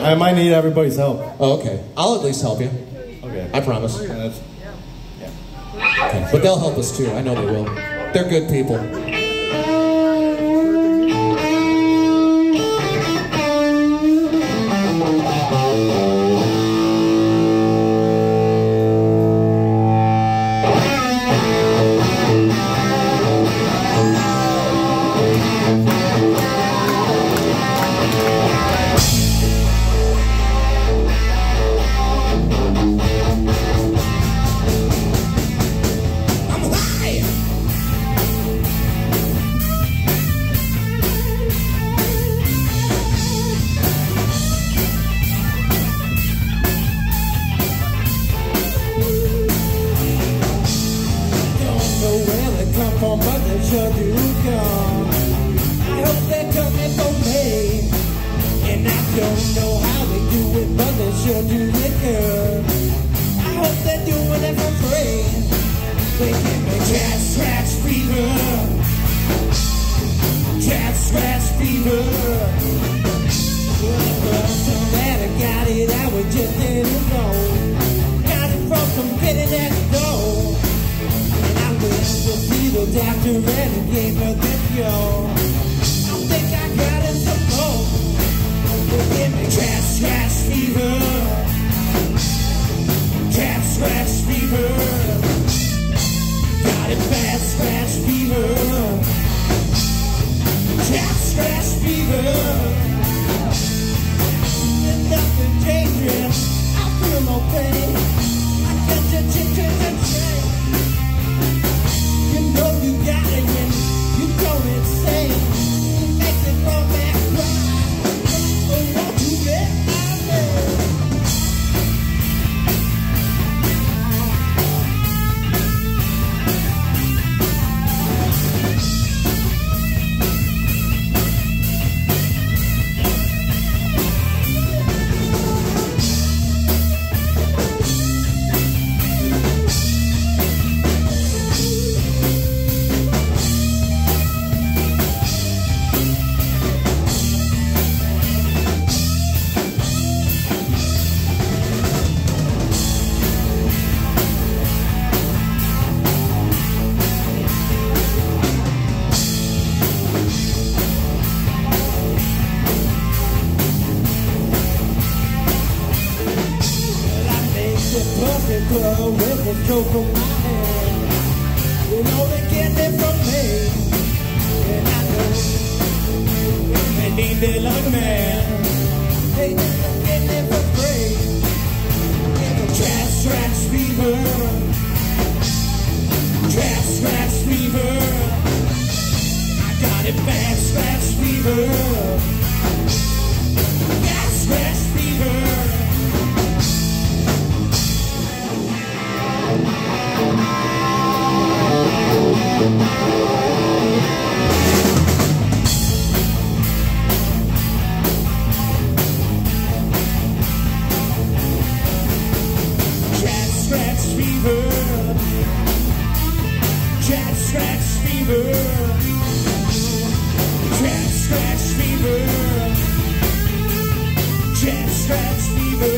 I might need everybody's help. Oh, okay. I'll at least help you. Okay. I promise. Yeah. Okay. But they'll help us too. I know they will. They're good people. But they sure do come. I hope they're coming for me. And I don't know how they do it, but they sure do it good. I hope they're doing it for free. They give me cat scratch fever. Cat scratch fever. Well, the first time that I got it, I was just didn't know. Got it from some kitty next door. The doctor and he gave her the cure. I think I got it some more. They give me cat scratch fever. Cat scratch fever. Got it bad scratch fever. Cat scratch fever. There's nothing dangerous. I feel no pain. I got the chicken and chain. You know you got it when you go insane. It makes it go back cry. Oh, won't you let me? With a joke on my head, you know they get it from me, and I know they need it like man. They just get it for free. Get the cat scratch fever, cat scratch fever. I got it bad scratch fever, cat scratch fever. Cat scratch fever. Cat scratch fever. Cat scratch fever. Cat scratch fever.